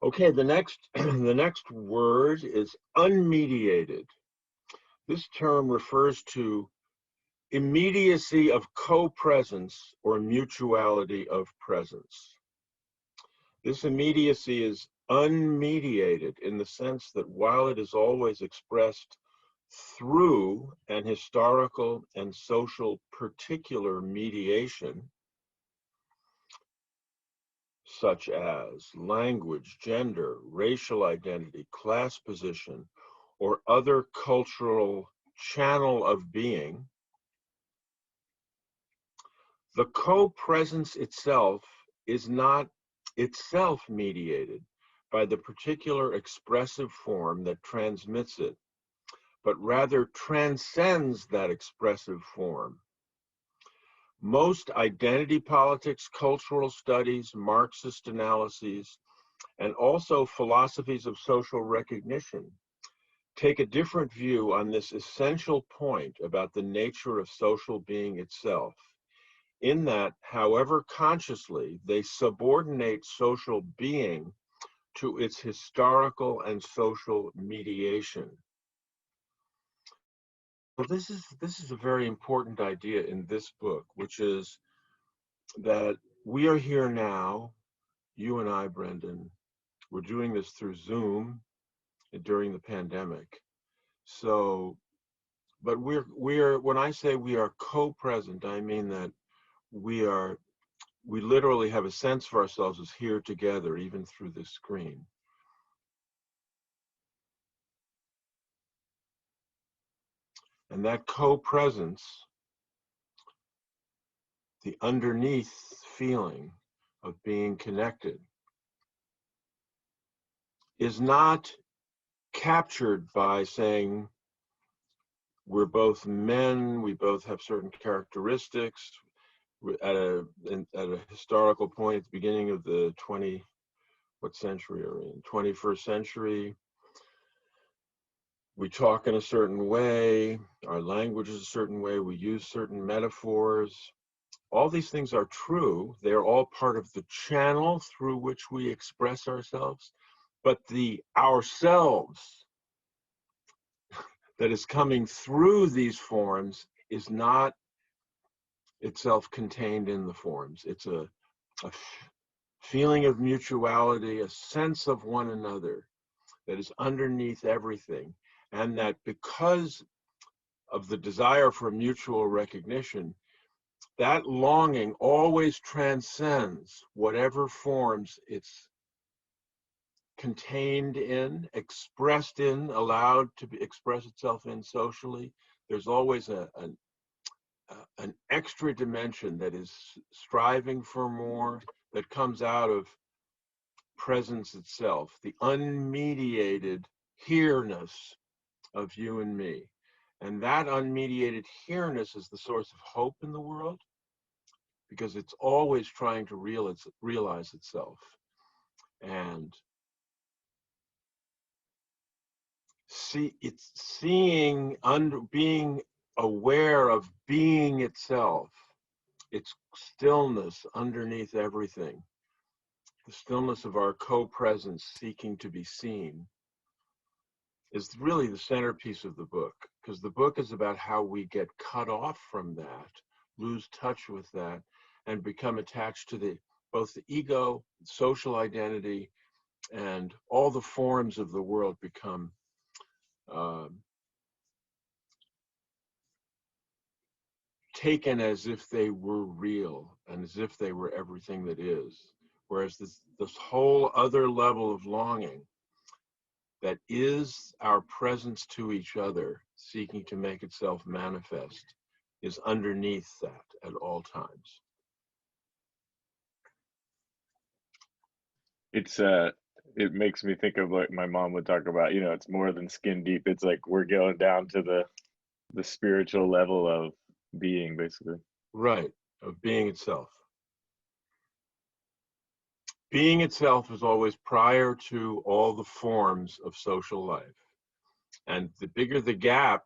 Okay, the next the next word is unmediated. This term refers to immediacy of co-presence or mutuality of presence. This immediacy is unmediated in the sense that while it is always expressed through an historical and social particular mediation, such as language, gender, racial identity, class position, or other cultural channel of being, the co-presence itself is not itself mediated by the particular expressive form that transmits it, but rather transcends that expressive form. Most identity politics, cultural studies, Marxist analyses, and also philosophies of social recognition take a different view on this essential point about the nature of social being itself, in that, however consciously, they subordinate social being to its historical and social mediation. Well, this is a very important idea in this book, which is that we are here now, you and I, Brendan. We're doing this through Zoom during the pandemic. So, but we're when I say we are co-present, I mean that we literally have a sense for ourselves as here together, even through this screen. And that co-presence, the underneath feeling of being connected, is not captured by saying we're both men, we both have certain characteristics. At a historical point at the beginning of the what century are we in? 21st century. We talk in a certain way, our language is a certain way, we use certain metaphors. All these things are true. They're all part of the channel through which we express ourselves. But the ourselves that is coming through these forms is not itself contained in the forms. It's a feeling of mutuality, a sense of one another that is underneath everything. And that because of the desire for mutual recognition, that longing always transcends whatever forms it's contained in, expressed in, allowed to express itself in socially. There's always an extra dimension that is striving for more, that comes out of presence itself, the unmediated here-ness of you and me. And that unmediated here-ness is the source of hope in the world, because it's always trying to realize itself. And it's seeing, being aware of being itself, its stillness underneath everything, the stillness of our co-presence seeking to be seen, is really the centerpiece of the book, because the book is about how we get cut off from that, lose touch with that, and become attached to both the ego, social identity, and all the forms of the world become taken as if they were real and as if they were everything that is. Whereas this whole other level of longing that is our presence to each other, seeking to make itself manifest, is underneath that at all times. It makes me think of like my mom would talk about, it's more than skin deep. It's like we're going down to the spiritual level of being, basically. Right, of being itself. Being itself is always prior to all the forms of social life. And the bigger the gap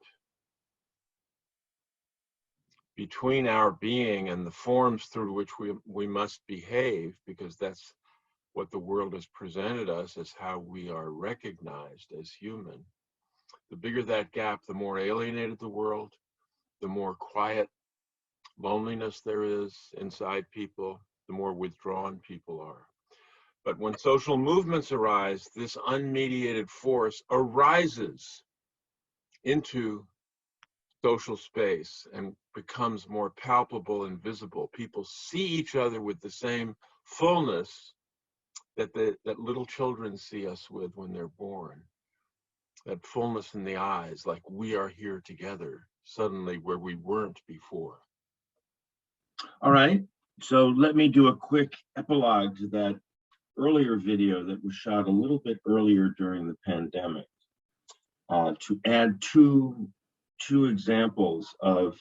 between our being and the forms through which we must behave, because that's what the world has presented us as how we are recognized as human. The bigger that gap, the more alienated the world, the more quiet loneliness there is inside people, the more withdrawn people are. But when social movements arise, this unmediated force arises into social space and becomes more palpable and visible. People see each other with the same fullness that little children see us with when they're born. That fullness in the eyes, like we are here together, suddenly where we weren't before. All right, so let me do a quick epilogue to that earlier video that was shot a little bit earlier during the pandemic, to add two examples of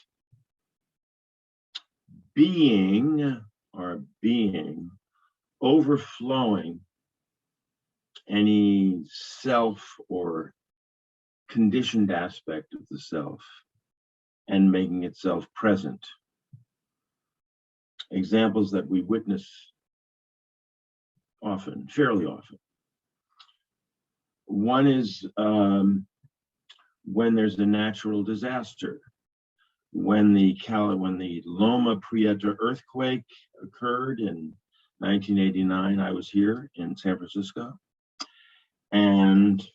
being overflowing any self or conditioned aspect of the self and making itself present. Examples that we witness often, fairly often. One is when there's a natural disaster. When the Loma Prieta earthquake occurred in 1989, I was here in San Francisco, and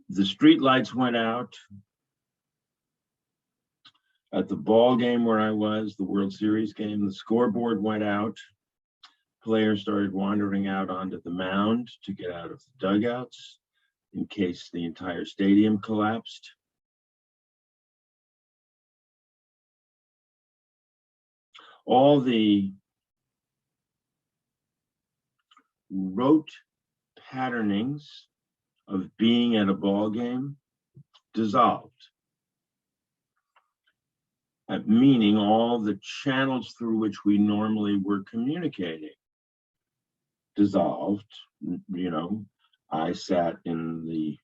the street lights went out at the ball game where I was, the World Series game. The scoreboard went out. Players started wandering out onto the mound to get out of the dugouts in case the entire stadium collapsed. All the rote patternings of being at a ball game dissolved. Meaning all the channels through which we normally were communicating dissolved. You know, I sat in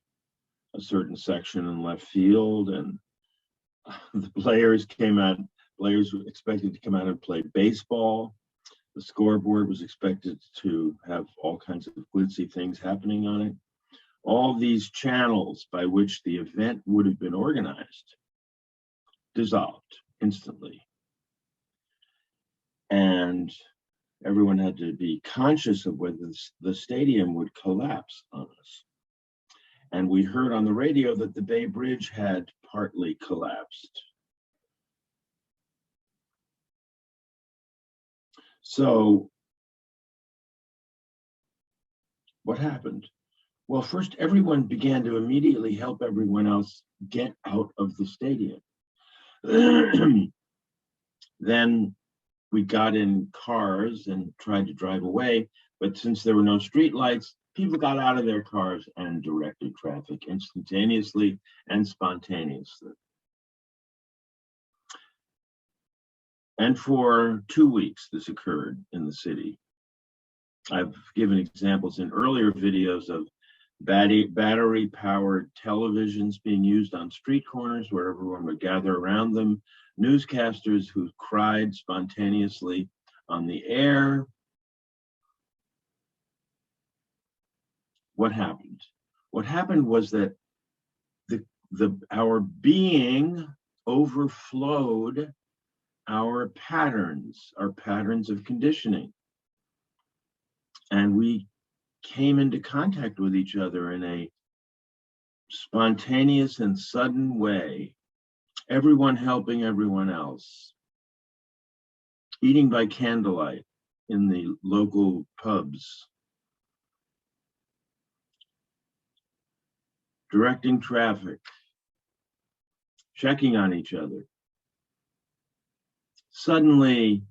a certain section in left field, and the players came out. Players were expected to come out and play baseball. The scoreboard was expected to have all kinds of glitzy things happening on it. All these channels by which the event would have been organized dissolved instantly. And everyone had to be conscious of whether the stadium would collapse on us. And we heard on the radio that the Bay Bridge had partly collapsed. So what happened? Well, first, everyone began to immediately help everyone else get out of the stadium. Then we got in cars and tried to drive away, but since there were no street lights, people got out of their cars and directed traffic instantaneously and spontaneously. And for 2 weeks, this occurred in the city. I've given examples in earlier videos of battery-powered televisions being used on street corners where everyone would gather around them, newscasters who cried spontaneously on the air. What happened? What happened was that our being overflowed our patterns of conditioning. And we came into contact with each other in a spontaneous and sudden way, everyone helping everyone else, eating by candlelight in the local pubs, directing traffic, checking on each other. Suddenly,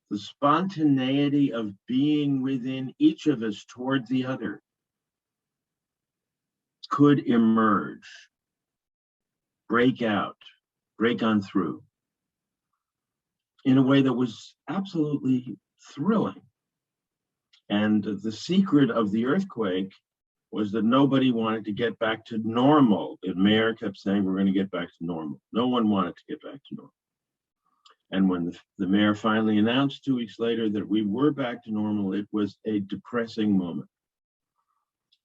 the spontaneity of being within each of us toward the other could emerge, break out, break on through in a way that was absolutely thrilling. And the secret of the earthquake was that nobody wanted to get back to normal. The mayor kept saying, we're going to get back to normal. No one wanted to get back to normal. And when the mayor finally announced 2 weeks later that we were back to normal, it was a depressing moment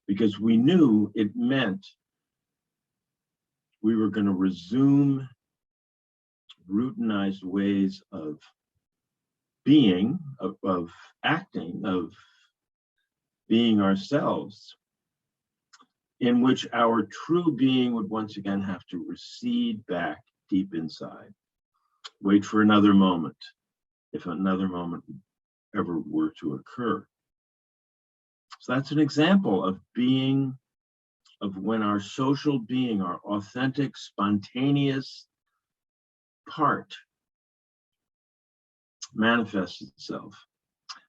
because we knew it meant we were going to resume routinized ways of being, of acting, of being ourselves, in which our true being would once again have to recede back deep inside, wait for another moment, if another moment ever were to occur. So that's an example of being, of when our social being, our authentic, spontaneous part manifests itself.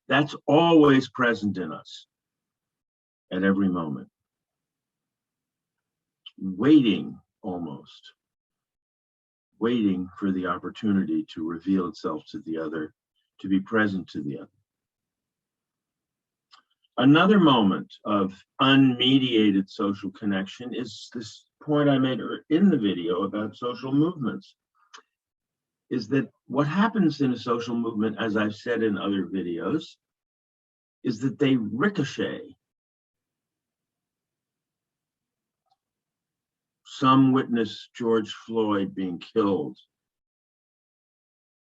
That's always present in us at every moment, waiting almost, waiting for the opportunity to reveal itself to the other, to be present to the other. Another moment of unmediated social connection is this point I made in the video about social movements, is that what happens in a social movement, as I've said in other videos, is that they ricochet. Some witness George Floyd being killed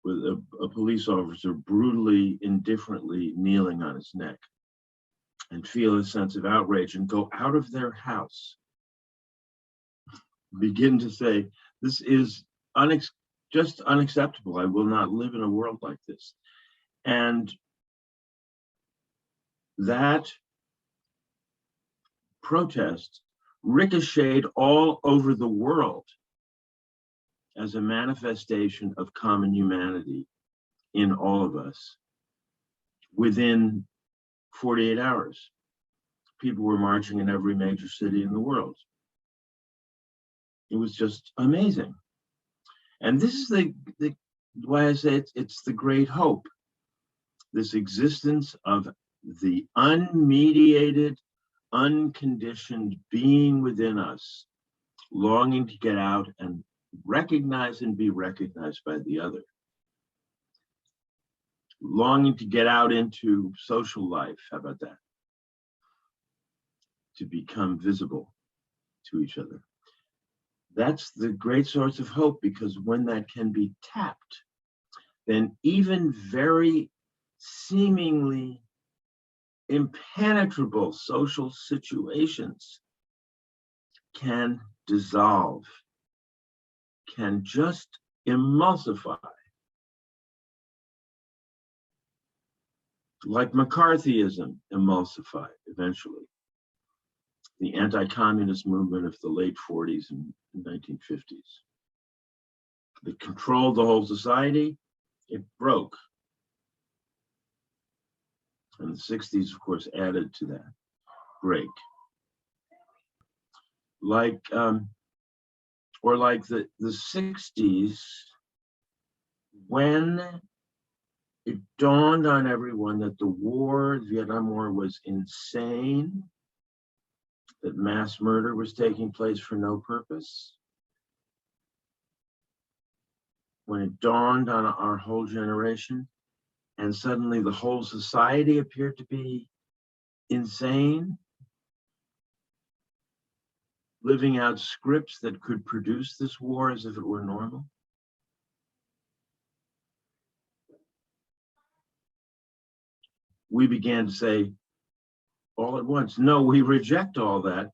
with a police officer brutally, indifferently kneeling on his neck, and feel a sense of outrage and go out of their house, begin to say, this is just unacceptable. I will not live in a world like this. And that protest ricocheted all over the world as a manifestation of common humanity in all of us. Within 48 hours, people were marching in every major city in the world. It was just amazing. And this is the why I say it's the great hope, this existence of the unmediated, unconditioned being within us, longing to get out and recognize and be recognized by the other, longing to get out into social life. How about that? To become visible to each other. That's the great source of hope, because when that can be tapped, then even very seemingly impenetrable social situations can dissolve, can just emulsify. Like McCarthyism emulsified eventually. The anti-communist movement of the late 40s and 1950s. It controlled the whole society, it broke. And the 60s, of course, added to that break. Like, or like the 60s, when it dawned on everyone that the Vietnam War was insane, that mass murder was taking place for no purpose. When it dawned on our whole generation, and suddenly the whole society appeared to be insane, living out scripts that could produce this war as if it were normal. We began to say all at once, no, we reject all that.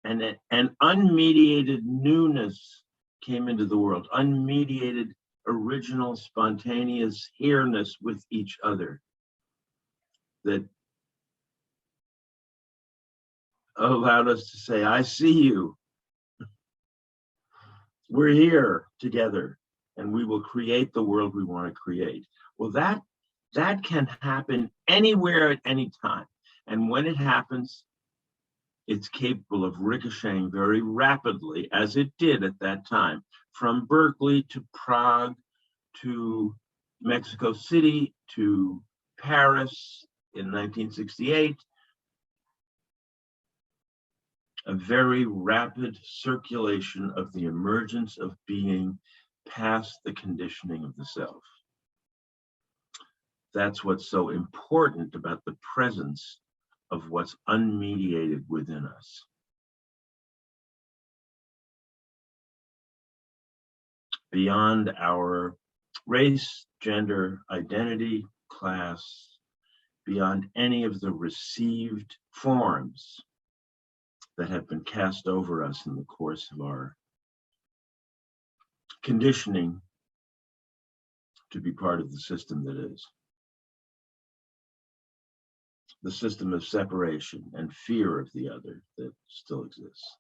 And an unmediated newness came into the world, unmediated, original, spontaneous here-ness with each other that allowed us to say, I see you. We're here together, and we will create the world we want to create. Well, that can happen anywhere at any time. And when it happens, it's capable of ricocheting very rapidly, as it did at that time, from Berkeley to Prague to Mexico City to Paris in 1968. A very rapid circulation of the emergence of being past the conditioning of the self. That's what's so important about the presence of what's unmediated within us. Beyond our race, gender, identity, class, beyond any of the received forms that have been cast over us in the course of our conditioning to be part of the system that is. The system of separation and fear of the other that still exists.